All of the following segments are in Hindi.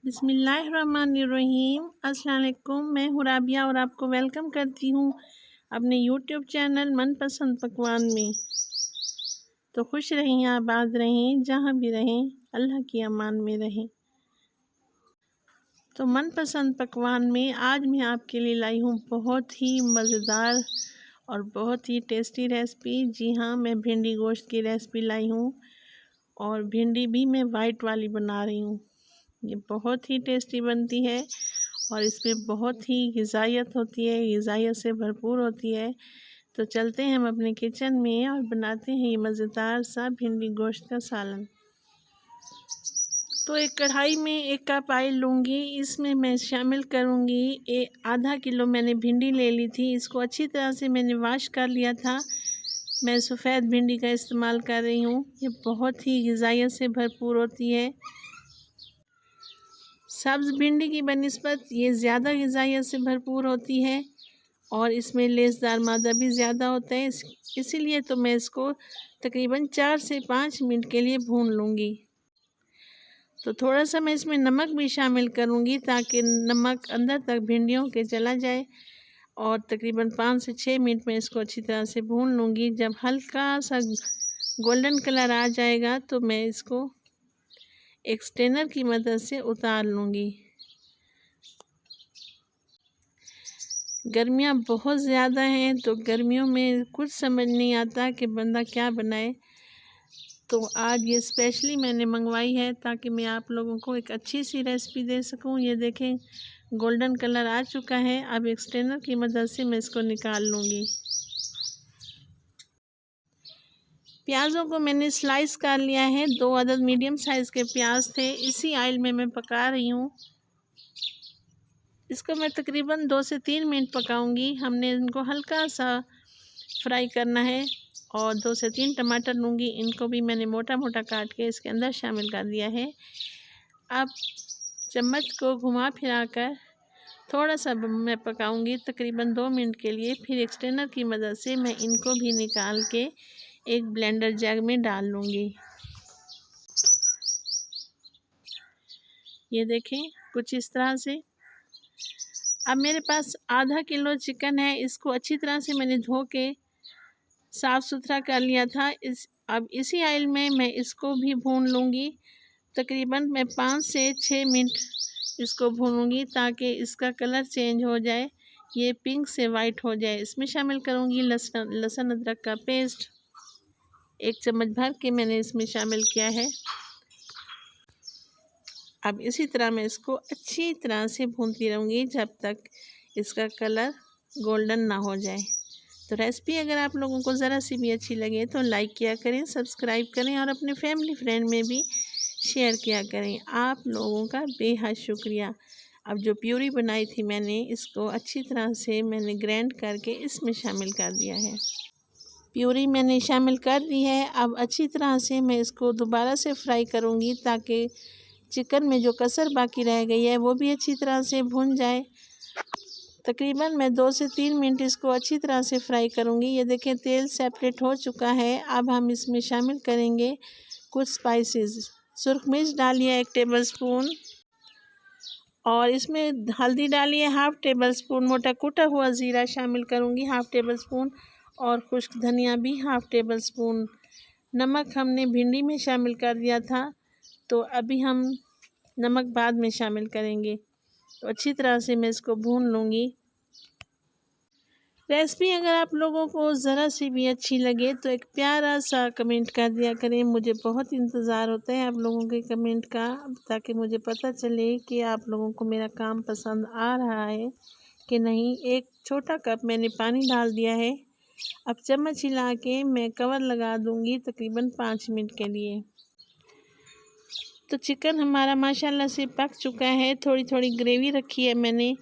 बिस्मिल्लाहिर्रहमानिर्रहीम। अस्सलाम वालेकुम। मैं हूँ राबिया और आपको वेलकम करती हूँ अपने यूट्यूब चैनल मनपसंद पकवान में। तो खुश रहें, आबाद रहें, जहाँ भी रहें अल्लाह की अमान में रहें। तो मनपसंद पकवान में आज मैं आपके लिए लाई हूँ बहुत ही मज़ेदार और बहुत ही टेस्टी रेसिपी। जी हाँ, मैं भिंडी गोश्त की रेसिपी लाई हूँ और भिंडी भी मैं वाइट वाली बना रही हूँ। ये बहुत ही टेस्टी बनती है और इसमें बहुत ही ग़िज़ाइयत होती है, ग़िज़ाइयत से भरपूर होती है। तो चलते हैं हम अपने किचन में और बनाते हैं ये मज़ेदार सा भिंडी गोश्त का सालन। तो एक कढ़ाई में 1 कप ऑयल लूँगी। इसमें मैं शामिल करूँगी आधा किलो मैंने भिंडी ले ली थी। इसको अच्छी तरह से मैंने वॉश कर लिया था। मैं सफ़ेद भिंडी का इस्तेमाल कर रही हूँ। ये बहुत ही ग़िज़ाइयत से भरपूर होती है। सब्ज़ भिंडी की बनिस्बत ये ज़्यादा ग़िज़ाइयत से भरपूर होती है और इसमें लेसदार मादा भी ज़्यादा होता है। इसीलिए तो मैं इसको तकरीबन 4 से 5 मिनट के लिए भून लूँगी। तो थोड़ा सा मैं इसमें नमक भी शामिल करूँगी ताकि नमक अंदर तक भिंडियों के चला जाए और तकरीबन 5 से 6 मिनट में इसको अच्छी तरह से भून लूँगी। जब हल्का सा गोल्डन कलर आ जाएगा तो मैं इसको एक स्ट्रेनर की मदद से उतार लूँगी। गर्मियाँ बहुत ज़्यादा हैं तो गर्मियों में कुछ समझ नहीं आता कि बंदा क्या बनाए। तो आज ये स्पेशली मैंने मंगवाई है ताकि मैं आप लोगों को एक अच्छी सी रेसिपी दे सकूं। ये देखें गोल्डन कलर आ चुका है। अब एक स्ट्रेनर की मदद से मैं इसको निकाल लूँगी। प्याज़ों को मैंने स्लाइस कर लिया है। 2 अदद मीडियम साइज़ के प्याज थे। इसी ऑयल में मैं पका रही हूँ। इसको मैं तकरीबन 2 से 3 मिनट पकाऊंगी। हमने इनको हल्का सा फ्राई करना है और 2 से 3 टमाटर लूँगी। इनको भी मैंने मोटा मोटा काट के इसके अंदर शामिल कर दिया है। अब चम्मच को घुमा फिरा कर थोड़ा सा मैं पकाऊंगी तकरीबन 2 मिनट के लिए। फिर एक स्ट्रेनर की मदद से मैं इनको भी निकाल के एक ब्लेंडर जग में डाल लूँगी। ये देखें कुछ इस तरह से। अब मेरे पास आधा किलो चिकन है। इसको अच्छी तरह से मैंने धो के साफ़ सुथरा कर लिया था। अब इसी ऑयल में मैं इसको भी भून लूँगी। तकरीबन मैं 5 से 6 मिनट इसको भूनूँगी ताकि इसका कलर चेंज हो जाए, ये पिंक से वाइट हो जाए। इसमें शामिल करूँगी लहसुन अदरक का पेस्ट 1 चम्मच भर के मैंने इसमें शामिल किया है। अब इसी तरह मैं इसको अच्छी तरह से भूनती रहूँगी जब तक इसका कलर गोल्डन ना हो जाए। तो रेसिपी अगर आप लोगों को ज़रा सी भी अच्छी लगे तो लाइक किया करें, सब्सक्राइब करें और अपने फैमिली फ्रेंड में भी शेयर किया करें। आप लोगों का बेहद शुक्रिया। अब जो प्यूरी बनाई थी मैंने, इसको अच्छी तरह से मैंने ग्राइंड करके इसमें शामिल कर दिया है। प्यूरी मैंने शामिल कर दी है। अब अच्छी तरह से मैं इसको दोबारा से फ्राई करूँगी ताकि चिकन में जो कसर बाकी रह गई है वो भी अच्छी तरह से भुन जाए। तकरीबन मैं 2 से 3 मिनट इसको अच्छी तरह से फ्राई करूँगी। ये देखें तेल सेपरेट हो चुका है। अब हम इसमें शामिल करेंगे कुछ स्पाइसेस। सुरख मिर्च डालिए 1 टेबलस्पून और इसमें हल्दी डालिए 1/2 टेबलस्पून। मोटा कूटा हुआ ज़ीरा शामिल करूँगी 1/2 टेबलस्पून और खुश्क धनिया भी 1/2 टेबलस्पून। नमक हमने भिंडी में शामिल कर दिया था तो अभी हम नमक बाद में शामिल करेंगे। तो अच्छी तरह से मैं इसको भून लूँगी। रेसिपी अगर आप लोगों को ज़रा सी भी अच्छी लगे तो एक प्यारा सा कमेंट कर दिया करें। मुझे बहुत इंतज़ार होता है आप लोगों के कमेंट का ताकि मुझे पता चले कि आप लोगों को मेरा काम पसंद आ रहा है कि नहीं। 1 छोटा कप मैंने पानी डाल दिया है। अब चम्मच हिला के मैं कवर लगा दूँगी तकरीबन 5 मिनट के लिए। तो चिकन हमारा माशाल्लाह से पक चुका है। थोड़ी थोड़ी ग्रेवी रखी है मैंने।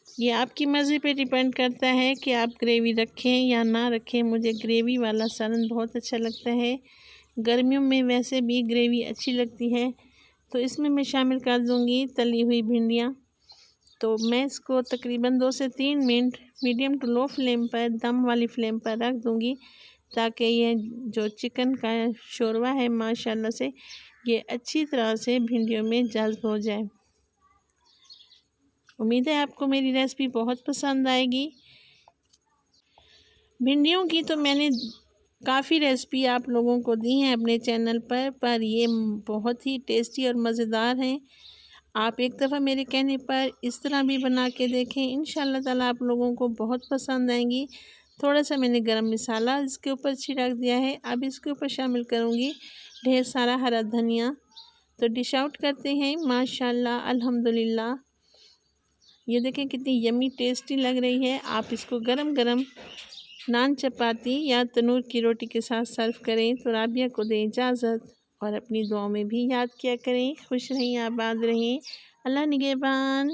ये आपकी मर्ज़ी पे डिपेंड करता है कि आप ग्रेवी रखें या ना रखें। मुझे ग्रेवी वाला सालन बहुत अच्छा लगता है। गर्मियों में वैसे भी ग्रेवी अच्छी लगती है। तो इसमें मैं शामिल कर दूँगी तली हुई भिंडियाँ। तो मैं इसको तकरीबन 2 से 3 minute medium to low flame पर, दम वाली फ्लेम पर रख दूँगी ताकि ये जो चिकन का शोरबा है माशाल्लाह से ये अच्छी तरह से भिंडियों में जज़्ब हो जाए। उम्मीद है आपको मेरी रेसिपी बहुत पसंद आएगी। भिंडियों की तो मैंने काफ़ी रेसिपी आप लोगों को दी हैं अपने चैनल पर ये बहुत ही टेस्टी और मज़ेदार हैं। आप एक दफ़ा मेरे कहने पर इस तरह भी बना के देखें, इंशाल्लाह ताला आप लोगों को बहुत पसंद आएंगी। थोड़ा सा मैंने गरम मसाला इसके ऊपर छिड़क दिया है। अब इसके ऊपर शामिल करूँगी ढेर सारा हरा धनिया। तो डिश आउट करते हैं। माशाल्लाह अल्हम्दुलिल्लाह, ये देखें कितनी यम्मी टेस्टी लग रही है। आप इसको गरम गरम नान, चपाती या तनूर की रोटी के साथ सर्व करें। तो राबिया को दें इजाज़त और अपनी दुआओं में भी याद किया करें। खुश रहें, आबाद रहें। अल्लाह निगहबान।